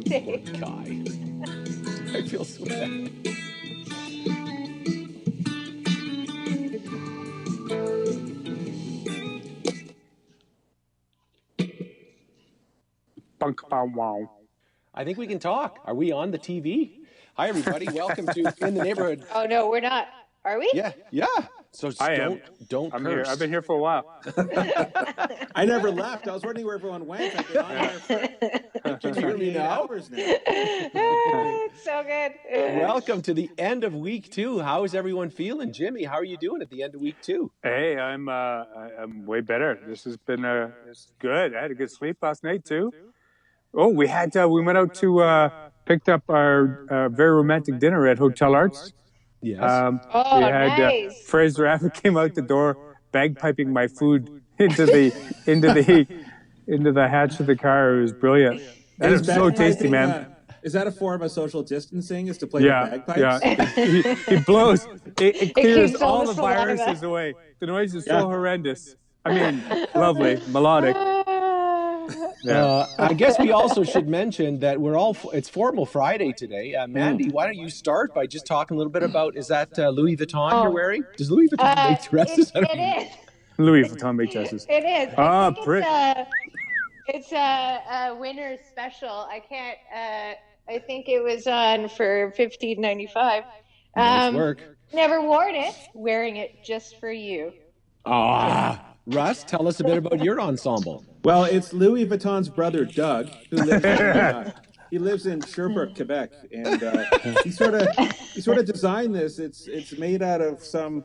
Dave. Guy. I feel so bad. Wow. I think we can talk. Are we on the TV? Hi, everybody. Welcome to In the Neighbourhood. Oh, no, we're not. Are we? Yeah. So I am. don't I'm curse. here. I've been here for a while. I never left. I was wondering where everyone went. I've been on here for Can you hear me now? hours now. It's so good. Welcome to the end of week 2. How is everyone feeling? Jimmy, how are you doing at the end of week 2? Hey, I'm way better. This has been it's good. I had a good sleep last night too. Oh, we went out to picked up our very romantic dinner at Hotel Arts. Yes. Oh, We had nice. Fraser Abbott came out the door, bagpiping my food into the hatch of the car. It was brilliant. And it was so tasty, man. Is that a form of social distancing? Is to play Yeah, the bagpipes? yeah. He blows. It clears keeps all all the the viruses saliva. away. The noise is Yeah. so horrendous. I mean, lovely, melodic. Yeah. I guess we also should mention that it's Formal Friday today. Mandy, why don't you start by just talking a little bit about, is that Louis Vuitton you're wearing? Does Louis Vuitton make dresses? It is. Louis Vuitton make dresses. It is. Ah, I think Brit. it's a winner's special. I can't. I think it was on for $15.95. Nice work. Never worn it. Wearing it just for you. Russ, tell us a bit about your ensemble. Well, it's Louis Vuitton's brother, Doug, who lives in Sherbrooke, Quebec, and he sort of designed this. It's made out of some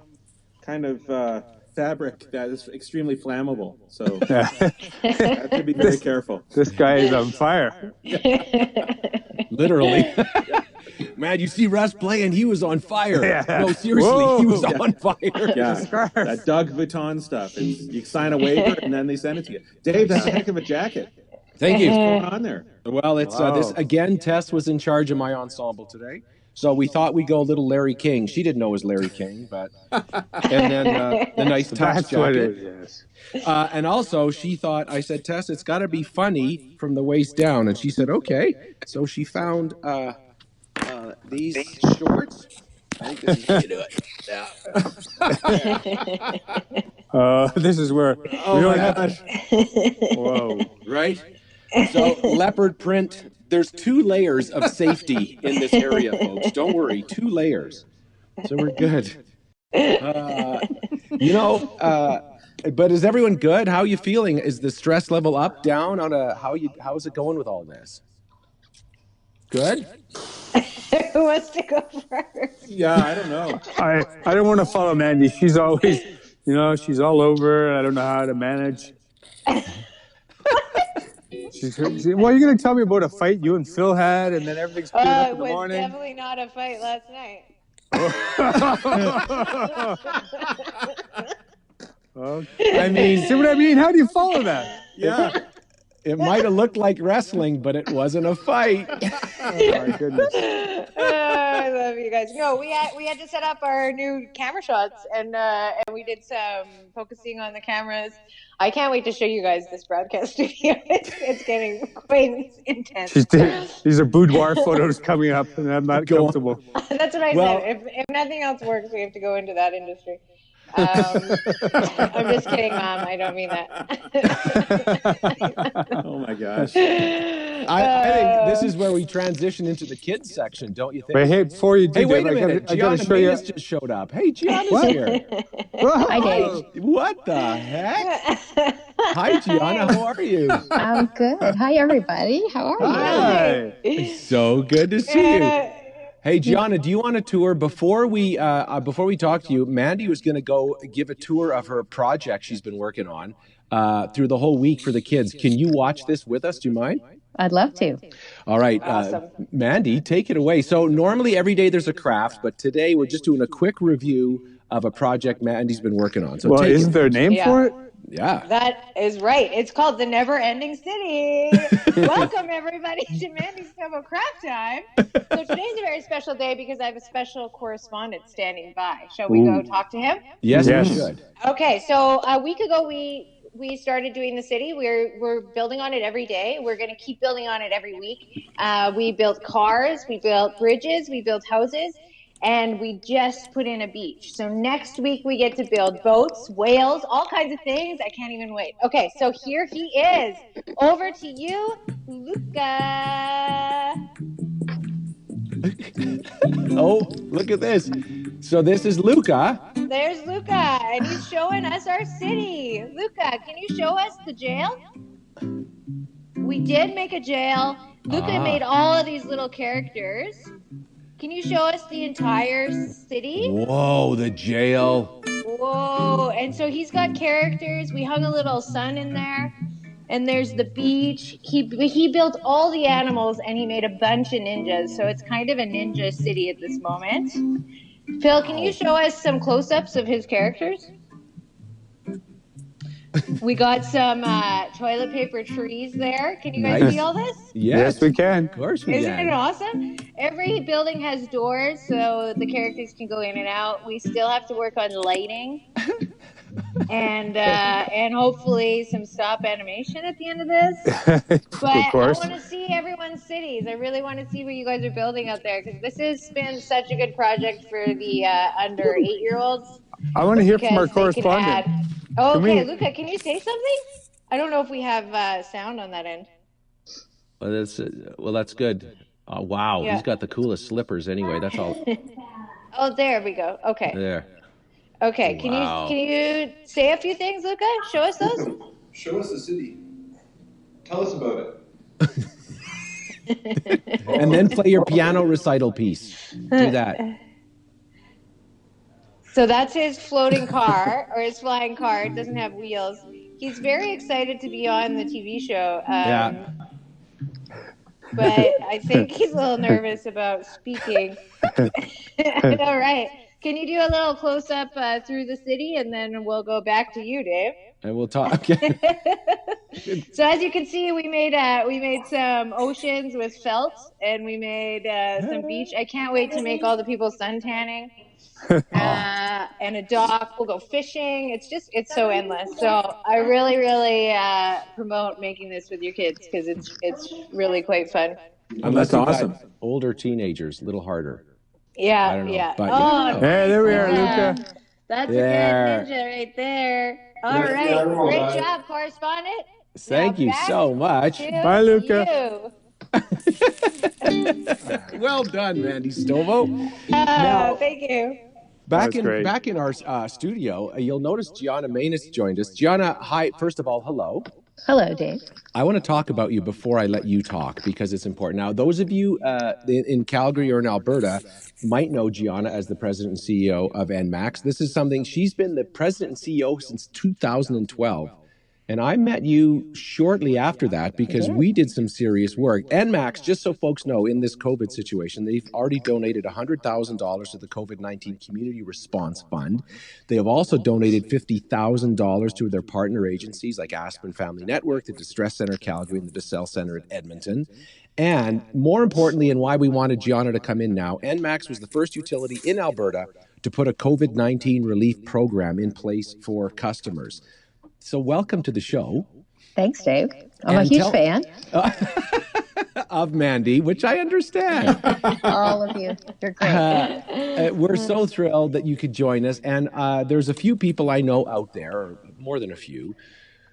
kind of fabric that is extremely flammable. So I have to be very careful. This guy is on fire. Literally. Man, you see Russ playing, he was on fire. Yeah. No, seriously, Whoa. he was on fire. Yeah, that Doug Vuitton stuff. You sign a waiver and then they send it to you. Dave, that's a heck of a jacket. Thank you. What's going on there? Well, it's this again. Tess was in charge of my ensemble today, so we thought we'd go a little Larry King. She didn't know it was Larry King, but and then the nice tux That's what it jacket. is. And also, she thought, I said, Tess, it's got to be funny from the waist down, and she said, okay. So she found these shorts. I think this is how you do it. This is where. Oh my gosh. Whoa. Right? So leopard print. There's 2 layers of safety in this area, folks. Don't worry, 2 layers. So we're good. But is everyone good? How are you feeling? Is the stress level up, down? How is it going with all this? Good? Who wants to go first? Yeah, I don't know. I don't want to follow Mandy. She's always, she's all over. I don't know how to manage. Well, you're going to tell me about a fight you and Phil had, and then everything's cleared up It in the was morning. definitely not a fight last night. Okay. I mean, see what I mean? How do you follow that? Yeah. It might have looked like wrestling, but it wasn't a fight. Oh my goodness. I love you guys. No, we had to set up our new camera shots, and we did some focusing on the cameras. I can't wait to show you guys this broadcast studio. It's getting quite intense. These are boudoir photos coming up, and I'm not comfortable. That's what I said. If nothing else works, we have to go into that industry. I'm just kidding, Mom. I don't mean that. Oh my gosh. I think this is where we transition into the kids section, don't you think? But hey, before you do, Hey, wait Dave, a minute. I gotta Gianna show you. Mays just showed up. Hey, Gianna's What? here. Hi, Dave. What the heck? Hi, Gianna. How are you? I'm good. Hi, everybody. How are you? Hi. So good to see you. Hey, Gianna, do you want a tour? Before we talk to you, Mandy was going to go give a tour of her project she's been working on through the whole week for the kids. Can you watch this with us? Do you mind? I'd love to. All right. Awesome. Mandy, take it away. So normally every day there's a craft, but today we're just doing a quick review of a project Mandy's been working on. So Well, take isn't it. there a name for it? Yeah. That is right. It's called The Never Ending City. Welcome, everybody, to Mandy's Snowball Craft Time. So today's a very special day because I have a special correspondent standing by. Shall we go talk to him? Yes, Yes. we should. Okay, so a week ago we we started doing the city. We're building on it every day. We're going to keep building on it every week. We built cars, we built bridges, we built houses, and we just put in a beach. So next week we get to build boats, whales, all kinds of things. I can't even wait. Okay, so here he is. Over to you, Luca. Oh, look at this. So this is Luca. There's Luca, and he's showing us our city. Luca, can you show us the jail? We did make a jail. Luca made all of these little characters. Can you show us the entire city? Whoa, the jail. Whoa, and so he's got characters. We hung a little sun in there. And there's the beach. He built all the animals, and he made a bunch of ninjas. So it's kind of a ninja city at this moment. Phil, can you show us some close-ups of his characters? We got some toilet paper trees there. Can you guys see all this? Yes, we can. Of course we Isn't can. it awesome? Every building has doors, so the characters can go in and out. We still have to work on lighting. And hopefully some stop animation at the end of this. But I want to see everyone's cities. I really want to see what you guys are building out there, because this has been such a good project for the under 8-year-olds. I want to hear from our correspondent. Okay, Luca, can you say something? I don't know if we have sound on that end. Well, that's good. Wow, yeah. He's got the coolest slippers anyway. That's all. Oh, there we go. Okay. There. Okay, can you say a few things, Luca? Show us those. Show us the city. Tell us about it. And then play your piano recital piece. Do that. So that's his floating car, or his flying car. It doesn't have wheels. He's very excited to be on the TV show. Yeah. But I think he's a little nervous about speaking. All right. Can you do a little close-up through the city, and then we'll go back to you, Dave? And we'll talk. Okay. So as you can see, we made some oceans with felt, and we made some beach. I can't wait to make all the people sun tanning. And a dock. We'll go fishing. It's so endless. So I really, really promote making this with your kids, because it's really quite fun. That's awesome. Older teenagers, a little harder. Yeah, I don't know, yeah. But, hey, there we are, Luca. That's a good ninja right there. All right, great job, correspondent. Thank you so much. Bye, Luca. Well done, Mandy Stovo. Thank you. Back in our studio, you'll notice Gianna Manus joined us. Gianna, hi. First of all, hello. Hello, Dave. I want to talk about you before I let you talk, because it's important. Now, those of you in Calgary or in Alberta might know Gianna as the president and CEO of NMAX. This is something, she's been the president and CEO since 2012. And I met you shortly after that, because we did some serious work. NMAX, just so folks know, in this COVID situation, they've already donated $100,000 to the COVID-19 Community Response Fund. They have also donated $50,000 to their partner agencies like Aspen Family Network, the Distress Center Calgary, and the DeSalle Center at Edmonton. And more importantly, and why we wanted Gianna to come in now, NMAX was the first utility in Alberta to put a COVID-19 relief program in place for customers. So welcome to the show. Thanks, Dave. I'm a huge fan. Of Mandy, which I understand. All of you. You're great. We're so thrilled that you could join us. And there's a few people I know out there, or more than a few,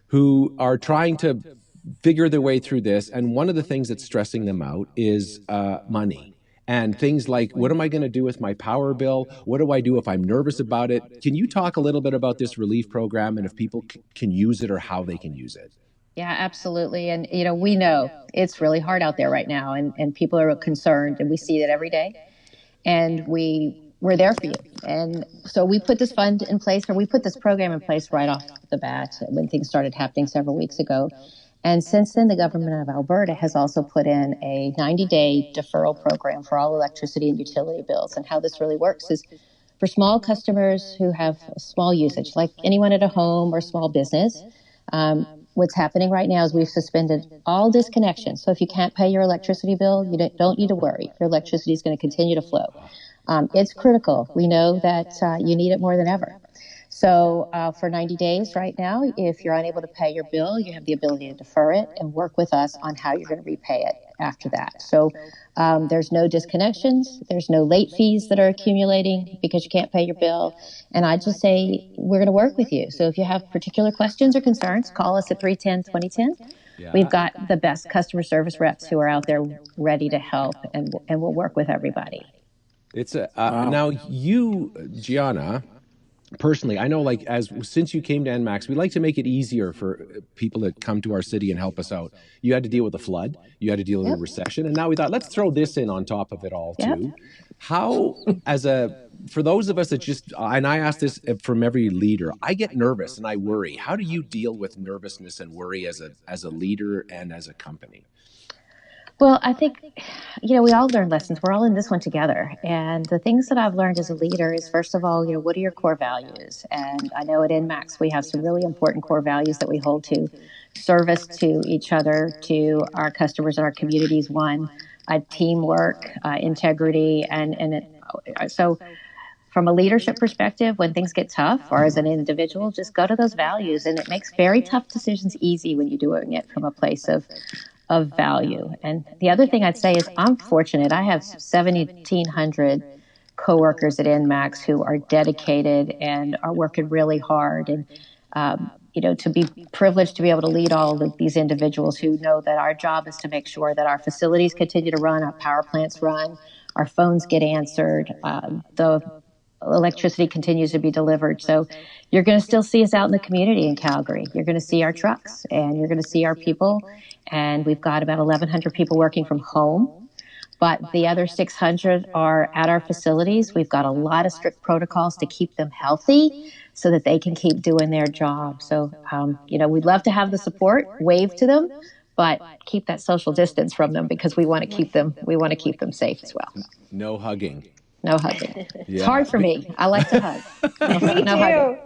who are trying to figure their way through this. And one of the things that's stressing them out is money. And things like, what am I going to do with my power bill? What do I do if I'm nervous about it? Can you talk a little bit about this relief program and if people can use it or how they can use it? Yeah, absolutely. And, we know it's really hard out there right now, and people are concerned, and we see it every day. And we're there for you. And so we put this fund in place, or we put this program in place right off the bat when things started happening several weeks ago. And since then, the government of Alberta has also put in a 90-day deferral program for all electricity and utility bills. And how this really works is for small customers who have small usage, like anyone at a home or small business. What's happening right now is we've suspended all disconnection. So if you can't pay your electricity bill, you don't need to worry. Your electricity is going to continue to flow. It's critical. We know that you need it more than ever. So for 90 days right now, if you're unable to pay your bill, you have the ability to defer it and work with us on how you're going to repay it after that. So there's no disconnections. There's no late fees that are accumulating because you can't pay your bill. And I just say we're going to work with you. So if you have particular questions or concerns, call us at 310-2010. Yeah. We've got the best customer service reps who are out there ready to help, and we'll work with everybody. It's now you, Gianna, personally, I know, like, since you came to NMAX, we like to make it easier for people that come to our city and help us out. You had to deal with a flood, you had to deal with a recession, and now we thought, let's throw this in on top of it all too. How, for those of us that just, and I ask this from every leader, I get nervous and I worry. How do you deal with nervousness and worry as a leader and as a company? Well, I think, we all learn lessons. We're all in this one together. And the things that I've learned as a leader is, first of all, what are your core values? And I know at NMAX, we have some really important core values that we hold to: service to each other, to our customers and our communities, one, teamwork, integrity. So from a leadership perspective, when things get tough, or as an individual, just go to those values. And it makes very tough decisions easy when you're doing it from a place of value. And the other thing I'd say is I'm fortunate. I have 1,700 coworkers at NMAX who are dedicated and are working really hard. And, to be privileged to be able to lead all of these individuals who know that our job is to make sure that our facilities continue to run, our power plants run, our phones get answered, the electricity continues to be delivered. So you're going to still see us out in the community in Calgary. You're going to see our trucks and you're going to see our people. And we've got about 1,100 people working from home, but the other 600 are at our facilities. We've got a lot of strict protocols to keep them healthy so that they can keep doing their job. So, we'd love to have the support, wave to them, but keep that social distance from them because we want to keep them safe as well. No hugging. No hugging. It's hard for me. I like to hug. Me too.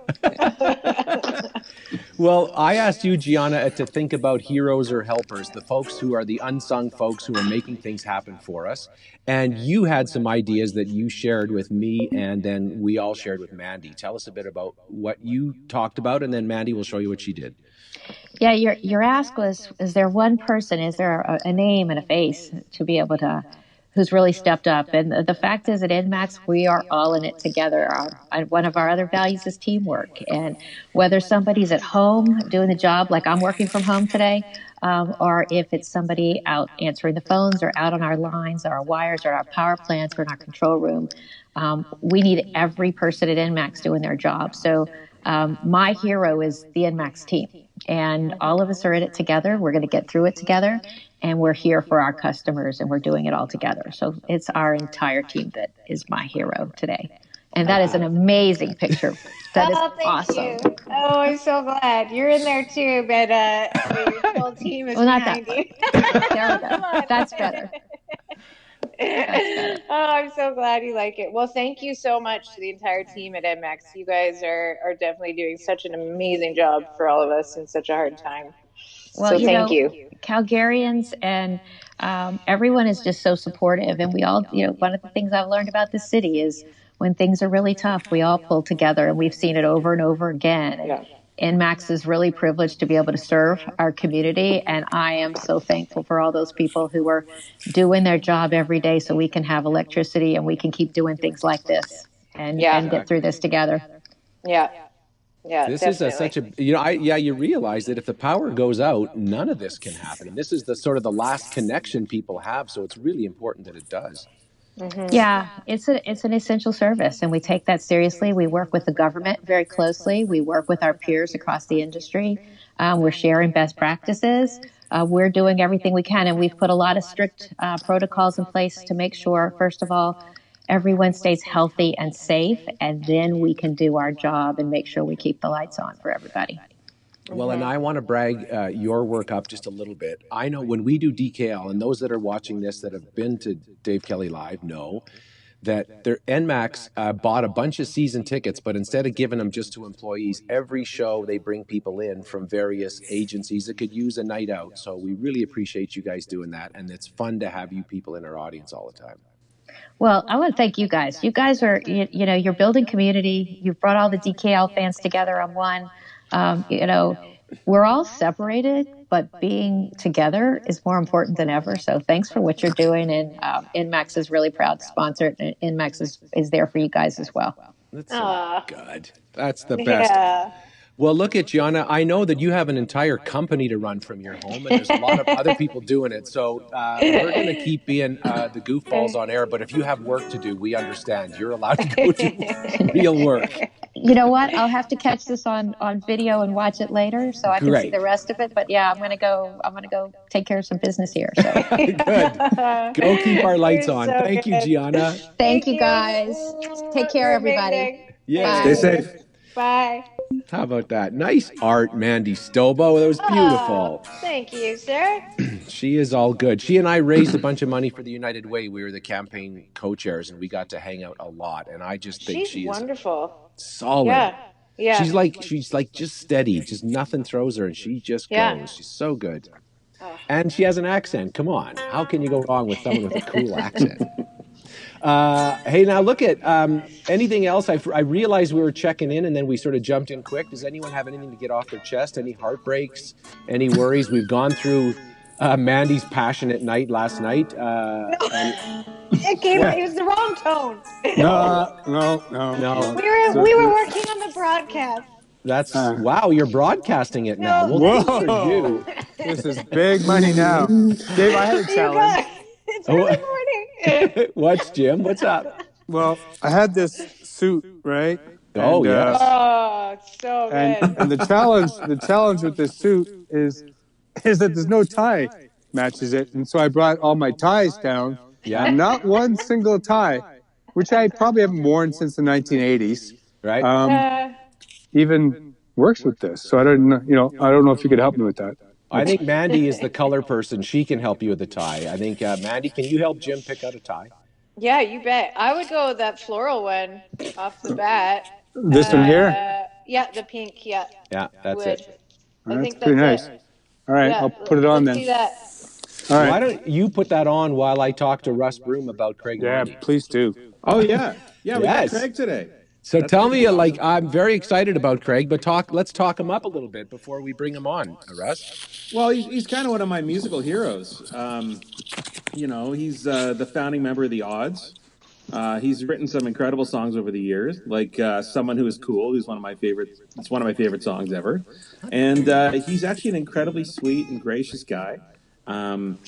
Well, I asked you, Gianna, to think about heroes or helpers, the folks who are the unsung folks who are making things happen for us. And you had some ideas that you shared with me, and then we all shared with Mandy. Tell us a bit about what you talked about, and then Mandy will show you what she did. Yeah, your ask was, is there one person, is there a name and a face to be able to, who's really stepped up? And the fact is, at NMAX, we are all in it together. One of our other values is teamwork. And whether somebody's at home doing the job, like I'm working from home today, or if it's somebody out answering the phones or out on our lines or our wires or our power plants or in our control room, we need every person at NMAX doing their job. So my hero is the NMAX team. And all of us are in it together. We're going to get through it together. And we're here for our customers, and we're doing it all together. So it's our entire team that is my hero today. And that is an amazing picture. That is awesome. Thank you. Oh, I'm so glad. You're in there too, but your whole team is behind you. There we go. That's better. Oh, I'm so glad you like it. Well, thank you so much to the entire team at NMAX. You guys are definitely doing such an amazing job for all of us in such a hard time. Well, so thank you. Calgarians and everyone is just so supportive. And we all, one of the things I've learned about this city is when things are really tough, we all pull together, and we've seen it over and over again. Yeah. And NMAX is really privileged to be able to serve our community. And I am so thankful for all those people who are doing their job every day so we can have electricity and we can keep doing things like this and get through this together. Yeah. Yeah, this definitely. is such a, you realize that if the power goes out, none of this can happen. And this is the sort of the last connection people have. So it's really important that it does. Mm-hmm. Yeah, it's an essential service, and we take that seriously. We work with the government very closely. We work with our peers across the industry. We're sharing best practices. We're doing everything we can, and we've put a lot of strict protocols in place to make sure, first of all, everyone stays healthy and safe, and then we can do our job and make sure we keep the lights on for everybody. Well, and I want to brag your work up just a little bit. I know when we do DKL, and those that are watching this that have been to Dave Kelly Live know that their NMAX bought a bunch of season tickets, but instead of giving them just to employees, every show they bring people in from various agencies that could use a night out. So we really appreciate you guys doing that, and it's fun to have you people in our audience all the time. Well, I want to thank you guys. You guys are, you're building community. You've brought all the DKL fans together on one. We're all separated, but being together is more important than ever. So thanks for what you're doing. And InMax is really proud to sponsor it. And InMax is there for you guys as well. That's so good. That's the best. Yeah. Well, look at Gianna. I know that you have an entire company to run from your home, and there's a lot of other people doing it. So we're going to keep being the goofballs on air. But if you have work to do, we understand. You're allowed to go do real work. You know what? I'll have to catch this on video and watch it later, so I can see the rest of it. But yeah, I'm gonna go take care of some business here. So good. Go keep our lights on. So Thank you, Gianna. Thank you guys. Take care, everybody. Yeah. Stay safe. Bye. How about that? Nice art, Mandy Stobo. That was beautiful. Thank you, sir. She is all good. She and I raised a bunch of money for the United Way. We were the campaign co-chairs, and we got to hang out a lot. And I just think She's she wonderful. is solid. Yeah. She's like just steady. Just nothing throws her, and she just goes. She's so good. And she has an accent. Come on. How can you go wrong with someone with a cool accent? Hey, now look at anything else. I realized we were checking in and then we sort of jumped in quick. Does anyone have anything to get off their chest? Any heartbreaks? Any worries? We've gone through Mandy's passionate night last night. It was the wrong tone. No. We were working on the broadcast. That's wow, you're broadcasting it now. Well, thanks for you. This is big money now. Dave, I had a challenge. It's early morning. What's Jim? What's up? Well, I had this suit, right? Oh, yes. Oh, so good. And the challenge with this suit is that there's no tie matches it. And so I brought all my ties down. Yeah. And not one single tie, which I probably haven't worn since the 1980s. Right. Even works with this. So I don't know if you could help me with that. I think Mandy is the color person. She can help you with the tie. I think, Mandy, can you help Jim pick out a tie? Yeah, you bet. I would go with that floral one off the bat. This one here? Yeah, the pink, yeah. Yeah, that's it. I think that's pretty nice. All right, I'll put it on then. See that. All right. Why don't you put that on while I talk to Russ Broom about Craig Monday? Yeah, please do. Oh, yeah. Yeah, we got Craig today. So tell me, I'm very excited about Craig, but let's talk him up a little bit before we bring him on, Russ. Well, he's kind of one of my musical heroes. He's the founding member of The Odds. He's written some incredible songs over the years, like Someone Who Is Cool, who's one of my favorites. It's one of my favorite songs ever. And he's actually an incredibly sweet and gracious guy. And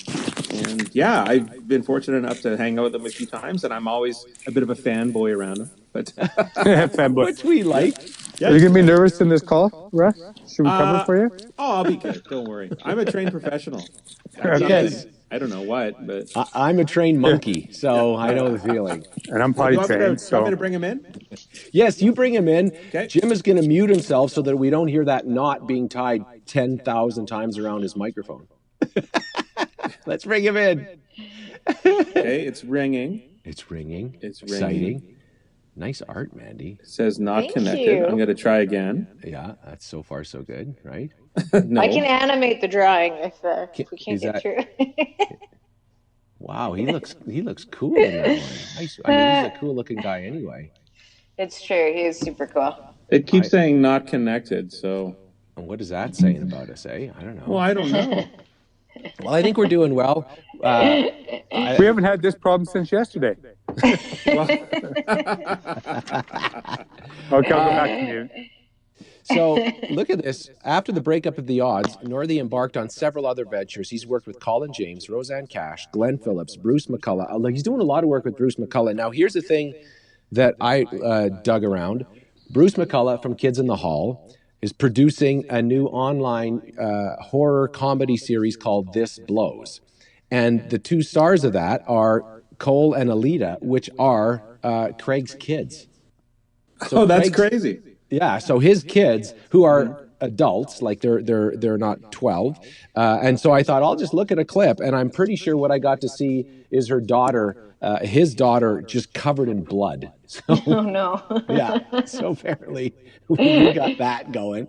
yeah, I've been fortunate enough to hang out with him a few times, and I'm always a bit of a fanboy around him. But fanboy, which we like. Yeah. Are you gonna be nervous in this call, Russ? Should we cover for you? Oh, I'll be good. Don't worry. I'm a trained professional. Yes. I don't know what, but I'm a trained monkey, so I know the feeling. And I'm potty trained. So I'm going to bring him in. Yes, you bring him in. Okay. Jim is going to mute himself so that we don't hear that knot being tied 10,000 times around his microphone. Let's bring him in. Okay, it's ringing. It's ringing. It's exciting. Ringing. Nice art, Mandy. It says not Thank connected. you. I'm going to try again. Yeah, that's so far so good, right? No. I can animate the drawing if we can't Is get that- through. Wow, he looks cool in that one. Nice. I mean, he's a cool looking guy anyway. It's true. He is super cool. It keeps saying not connected, so. And what is that saying about us, eh? I don't know. Well, I don't know. Well, I think we're doing well. We haven't had this problem since yesterday. Okay, I'll go back to you. So look at this. After the breakup of The Odds, Northey embarked on several other ventures. He's worked with Colin James, Roseanne Cash, Glenn Phillips, Bruce McCullough. He's doing a lot of work with Bruce McCullough. Now, here's the thing that I dug around. Bruce McCullough from Kids in the Hall is producing a new online horror comedy series called This Blows. And the two stars of that are Cole and Alita, which are Craig's kids. So that's crazy. Yeah, so his kids, who are adults, like they're not 12, and so I thought I'll just look at a clip, and I'm pretty sure what I got to see is her daughter, his daughter, just covered in blood. So, Oh no. yeah, so apparently we got that going.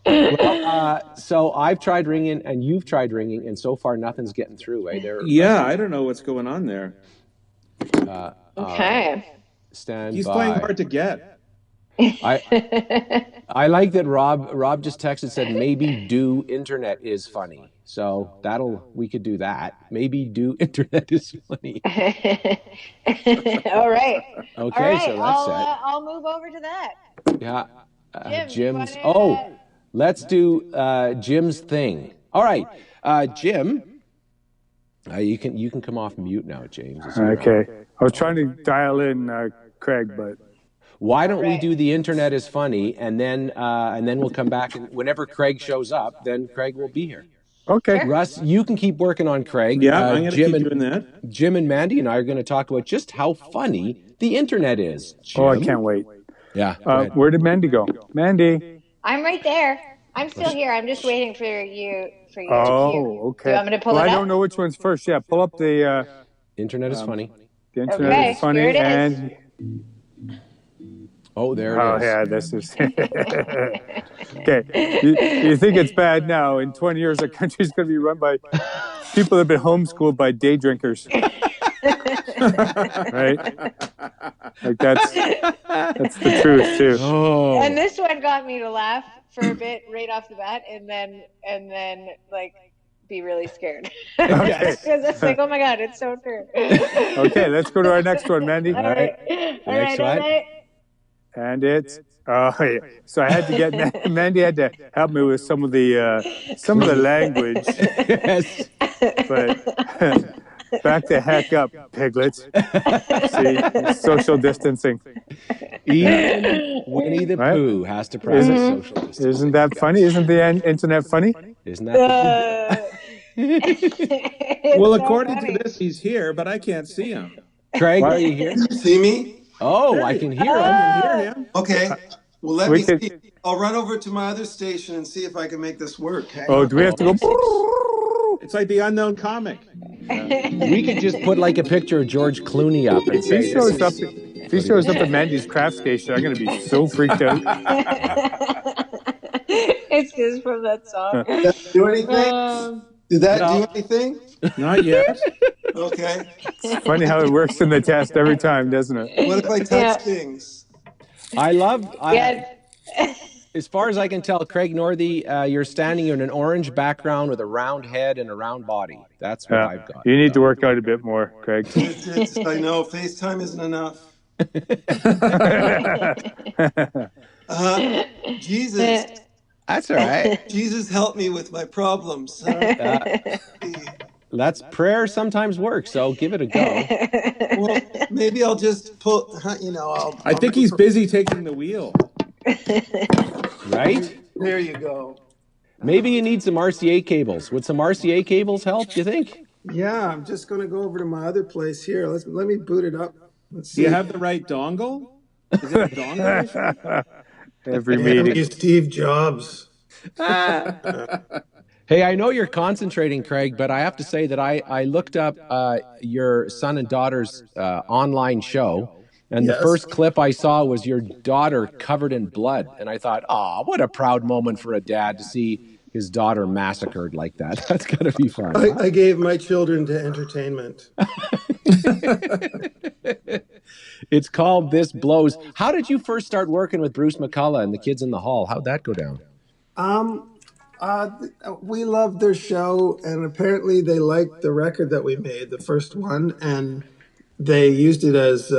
Well, so I've tried ringing and you've tried ringing, and so far nothing's getting through. Yeah, I don't know what's going on there. All right. Okay. Stand He's playing by. hard to get. I like that Rob just texted said maybe do internet is funny. So we could do that. Maybe do internet is funny. All right. All Okay, right. so that's set. I'll move over to that. Yeah. Jim, do you want Jim's. to? Oh, let's do Jim's thing. All right. Jim, you can come off mute now, James. Okay. I was trying to dial in Craig, but why don't we do the internet is funny, and then we'll come back, and whenever Craig shows up, then Craig will be here. okay. Sure. Russ, you can keep working on Craig. Yeah, I'm going to keep doing that. Jim and Mandy and I are going to talk about just how funny the internet is. Jim? Oh, I can't wait. Yeah. Where did Mandy go? Mandy. I'm right there. I'm still here. I'm just waiting for you. Oh, okay. Do you want me to pull it up? I don't know which one's first. Yeah, pull up the internet is funny. The internet is funny, here it is. and oh, there it is. Oh, yeah, this is okay. You think it's bad now? In 20 years, the country's going to be run by people that have been homeschooled by day drinkers, right? Like that's the truth too. Oh. And this one got me to laugh for a bit right off the bat, and then like be really scared. Okay. Because it's like, oh my god, it's so true. Okay, let's go to our next one, Mandy. All right. Next one. And it's yeah. So I had to get Mandy had to help me with some of the language. Yes. But back the heck up, piglets. See, social distancing. Even Winnie the Pooh has to practice social distancing. Isn't that funny? Isn't the internet funny? Isn't that well, according to this, he's here, but I can't see him. Craig, are you here? Can you see me? Oh, I can hear him. I can hear him. Okay. Well, let me see. I'll run over to my other station and see if I can make this work. Oh, do we have to go? It's like the unknown comic. We could just put like a picture of George Clooney up. And If he shows up at Mandy's craft station, I'm going to be so freaked out. It's just from that song. Did that do anything? Did that do anything? Not yet. Okay. It's funny how it works in the test every time, doesn't it? What if I touch things? As far as I can tell, Craig Northey, you're standing in an orange background with a round head and a round body. That's what I've got. You need to work out a bit more, Craig. I know FaceTime isn't enough. Jesus. That's all right. Jesus, help me with my problems. That's prayer sometimes works, so give it a go. Well, maybe I'll just pull, I think he's busy taking the wheel. Right? There you go. Maybe you need some RCA cables. Would some RCA cables help, do you think? Yeah, I'm just going to go over to my other place here. Let me boot it up. Let's see. Do you have the right dongle? Is it a dongle issue? Every meeting. Steve Jobs. Hey, I know you're concentrating, Craig, but I have to say that I looked up your son and daughter's online show, and the first clip I saw was your daughter covered in blood, and I thought, what a proud moment for a dad to see his daughter massacred like that. That's got to be fun. I gave my children to entertainment. It's called This Blows. How did you first start working with Bruce McCullough and the Kids in the Hall? How'd that go down? We loved their show, and apparently they liked the record that we made, the first one, and they used it as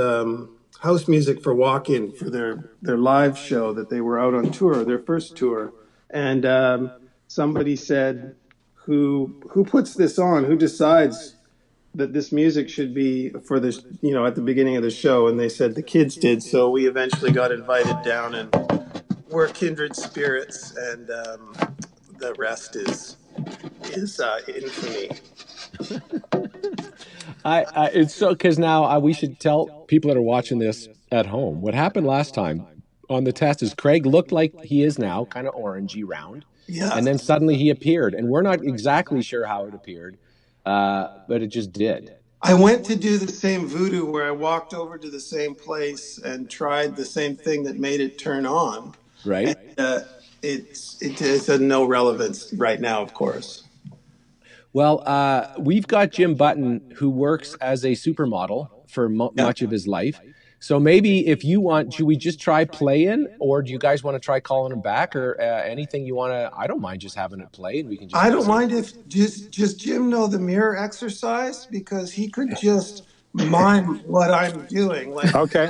house music for walk-in for their live show that they were out on tour, their first tour. And somebody said, who puts this on? Who decides that this music should be for this, at the beginning of the show? And they said the kids did. So we eventually got invited down, and we're kindred spirits, and the rest is infamy. It's so, because now we should tell people that are watching this at home what happened last time on the test is Craig looked like he is now, kind of orangey round. Yeah. And then suddenly he appeared, and we're not exactly sure how it appeared, but it just did. I went to do the same voodoo where I walked over to the same place and tried the same thing that made it turn on. Right. it is of no relevance right now, of course. Well, we've got Jim Button, who works as a supermodel for much of his life. So maybe if you want, should we just try playing, or do you guys want to try calling him back, or anything you want to? I don't mind just having it play, and we can just. I don't mind if just Jim know the mirror exercise, because he could just mime what I'm doing, like. Okay.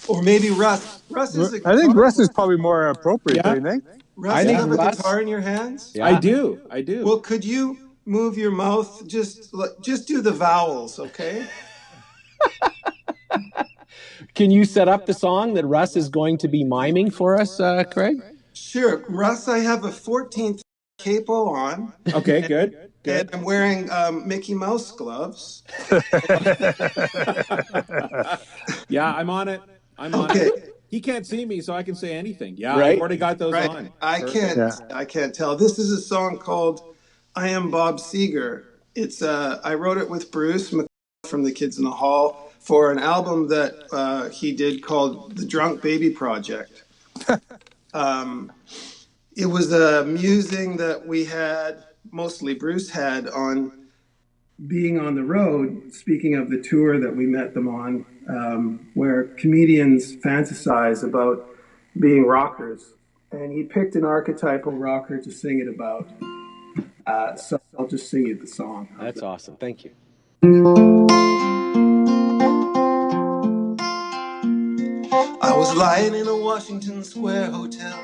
Or maybe Russ. Russ is a I think guitar Russ is player. probably more appropriate, Yeah. don't you think? Russ, I you think have a Russ. guitar in your hands? Yeah. I do. Well, could you move your mouth? Just do the vowels, okay? Can you set up the song that Russ is going to be miming for us, Craig? Sure. Russ, I have a 14th capo on. Okay, good. And I'm wearing Mickey Mouse gloves. Yeah, I'm on it. Okay. He can't see me, so I can say anything. Yeah, Right. I've already got those Right. on. I can't tell. This is a song called I Am Bob Seger. It's I wrote it with Bruce from the Kids in the Hall for an album that he did called The Drunk Baby Project. It was a musing that we had, mostly Bruce had, on being on the road. Speaking of the tour that we met them on, where comedians fantasize about being rockers. And he picked an archetypal rocker to sing it about. So I'll just sing you the song. That's awesome. Thank you. I was lying in a Washington Square hotel,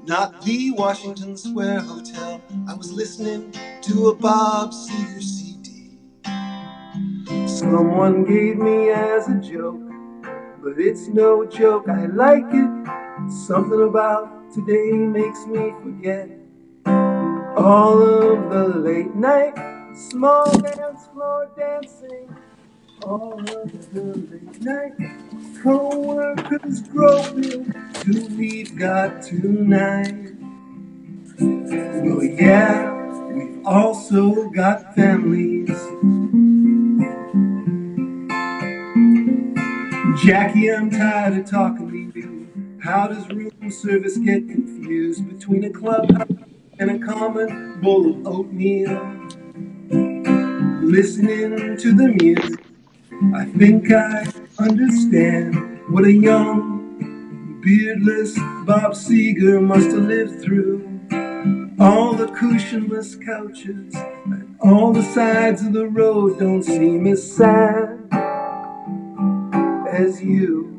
not the Washington Square Hotel. I was listening to a Bob Seger CD. Someone gave me as a joke, but it's no joke, I like it. Something about today makes me forget all of the late night small dance floor dancing. All of the late night co-workers groping till we've got tonight. Well, yeah, we've also got families. Jackie, I'm tired of talking to you. How does room service get confused between a clubhouse and a common bowl of oatmeal? Listening to the music, I think I understand what a young, beardless Bob Seger must have lived through. All the cushionless couches and all the sides of the road don't seem as sad as you.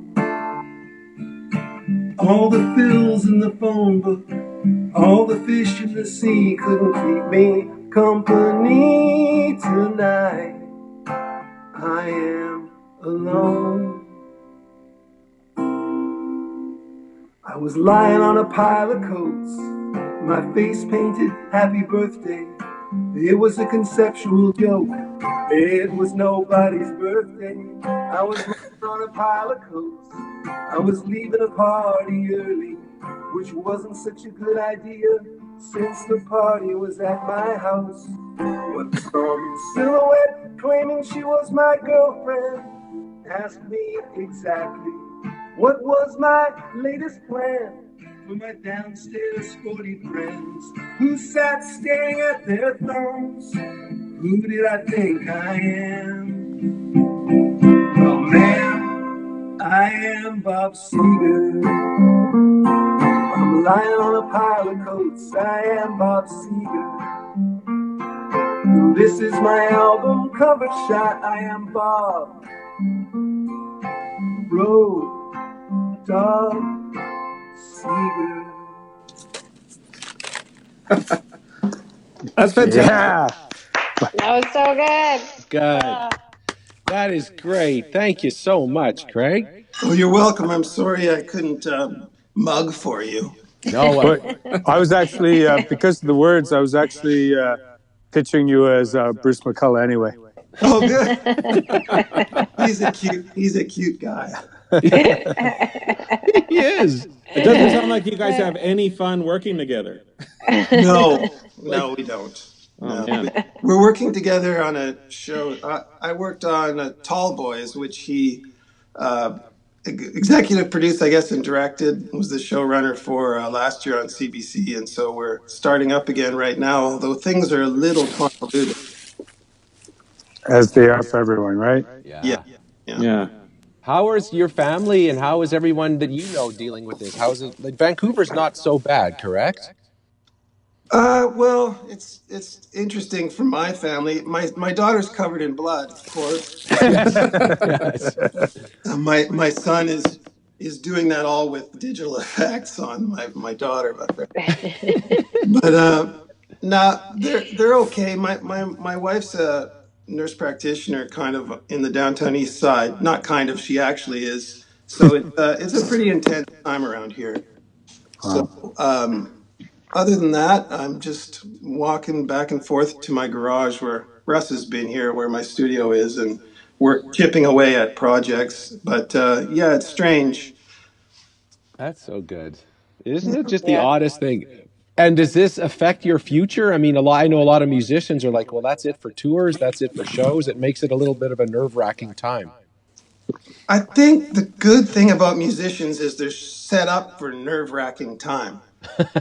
All the fills in the phone book, all the fish in the sea couldn't keep me company tonight. I am alone. I was lying on a pile of coats, my face painted happy birthday. It was a conceptual joke, it was nobody's birthday. I was lying on a pile of coats, I was leaving a party early, which wasn't such a good idea, since the party was at my house. When some silhouette claiming she was my girlfriend asked me exactly what was my latest plan for my downstairs sporty friends who sat staring at their thumbs. Who did I think I am? Well, man, I am Bob Seger. I'm lying on a pile of coats. I am Bob Seger. This is my album cover shot. I am Bob Road Dog Seger. That's fantastic. Yeah. That was so good. Good. That is great. Thank you so much, Craig. Oh, you're welcome. I'm sorry I couldn't mug for you. No, But I was actually, because of the words, I was actually pitching you as Bruce McCullough anyway. Oh, good. He's a cute guy. he is. It doesn't sound like you guys have any fun working together. No, we don't. Oh, No. man. We're working together on a show. I worked on Tall Boys, which he executive produced, I guess, and directed. Was the showrunner for last year on CBC, and so we're starting up again right now. Although things are a little convoluted. As they are for everyone, right? Yeah, Yeah. Yeah. How is your family and how is everyone that you know dealing with this? How's it? Like, Vancouver's not so bad, correct? Well, it's interesting for my family. My daughter's covered in blood, of course. Yes. Yes. My son is doing that all with digital effects on my daughter, but no, they're okay. My wife's a nurse practitioner, kind of in the downtown east side. Not kind of, she actually is. So it's a pretty intense time around here. So Wow. other than that, I'm just walking back and forth to my garage where Russ has been here, where my studio is, and we're chipping away at projects. But yeah, it's strange. That's so good. Isn't it just the Yeah. oddest thing? And does this affect your future? I mean, I know a lot of musicians are like, well, that's it for tours, that's it for shows. It makes it a little bit of a nerve-wracking time. I think the good thing about musicians is they're set up for nerve-wracking time.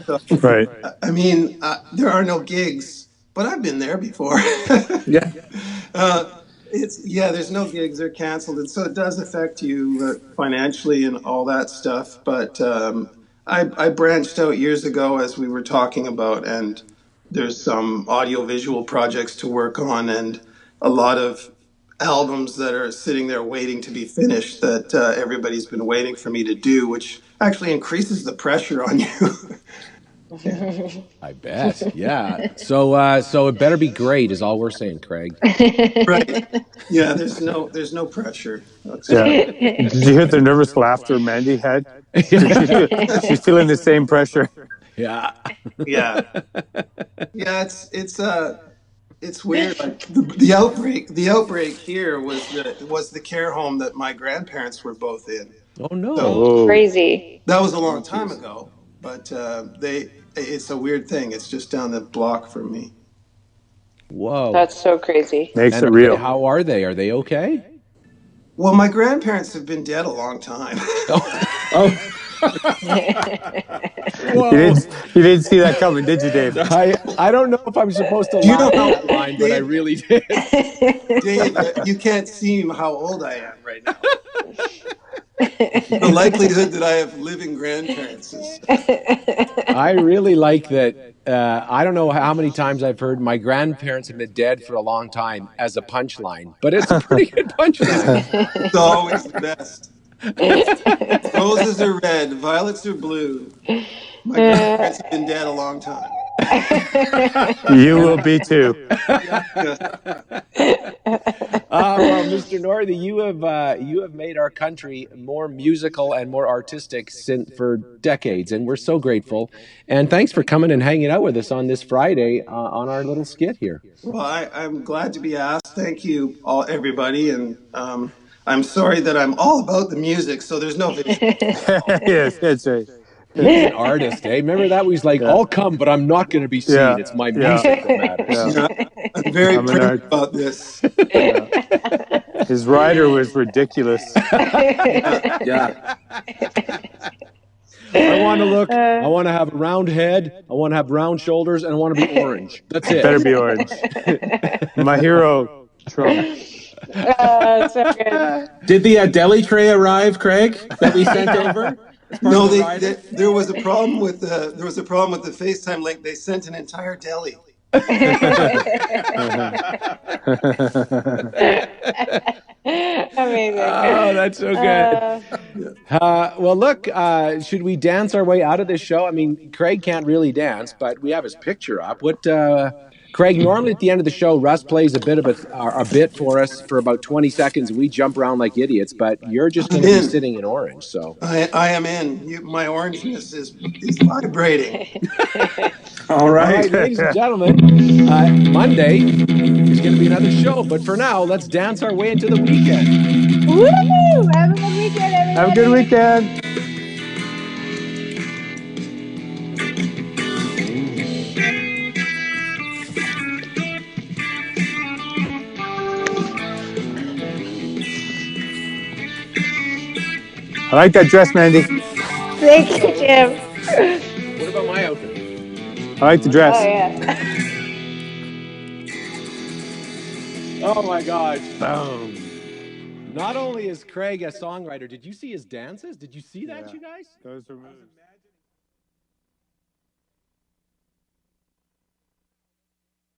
So, Right. I mean, there are no gigs, but I've been there before. Yeah. There's no gigs; they're canceled, and so it does affect you financially and all that stuff. But I branched out years ago, as we were talking about, and there's some audio-visual projects to work on, and a lot of albums that are sitting there waiting to be finished that everybody's been waiting for me to do, which actually increases the pressure on you. Yeah, I bet. Yeah. So it better be great, is all we're saying, Craig. Right. Yeah, there's no pressure. Yeah. Did you hear the nervous laughter Mandy had? She's feeling the same pressure. Yeah. Yeah. Yeah, it's weird. Like the outbreak here was the care home that my grandparents were both in. Oh no. So Oh, Crazy. that was a long time ago, but it's a weird thing. It's just down the block from me. Whoa. That's so crazy. makes And it real. how are they? Are they okay? Well, my grandparents have been dead a long time. Oh. You Whoa. didn't see that coming, did you, Dave? I don't know if I'm supposed to Do you laugh know at how that line, but I Dave, really did. Dave, you can't see how old I am right now. The likelihood that I have living grandparents is. I really like that. I don't know how many times I've heard my grandparents have been dead for a long time as a punchline, but it's a pretty good punchline. It's always the best. Roses are red, violets are blue. My grandparents have been dead a long time. You will be too. Well, Mr. Northey, you have made our country more musical and more artistic for decades, and we're so grateful. And thanks for coming and hanging out with us on this Friday on our little skit here. Well, I'm glad to be asked. Thank you, everybody, and I'm sorry that I'm all about the music, so there's no video. Yes, that's right. He's an artist, eh? Remember that? He's like, Yeah. I'll come, but I'm not going to be seen. Yeah. It's my Yeah. music that matters. Yeah. I'm very I'm an proud art- about this. His rider was ridiculous. Yeah. I want to look. I want to have a round head. I want to have round shoulders, and I want to be orange. That's it. Better be orange. My hero, Trump. So good. Did the deli tray arrive, Craig, that we sent over? No, there was a problem with the FaceTime link. They sent an entire deli. Amazing. Oh, that's so good. Well, look, should we dance our way out of this show? I mean, Craig can't really dance, but we have his picture up. Craig, normally at the end of the show, Russ plays a bit of a bit for us for about 20 seconds. We jump around like idiots, but you're just going to be sitting in orange. So I am in. My orangeness is vibrating. All right. ladies and gentlemen, Monday is going to be another show. But for now, let's dance our way into the weekend. Woo! Have a good weekend, everybody. Have a good weekend. I like that dress, Mandy. Thank you, Jim. What about my outfit? I like the dress. Oh yeah. Oh my gosh. Boom. Not only is Craig a songwriter, did you see his dances? Did you see that, you guys? Those are moves.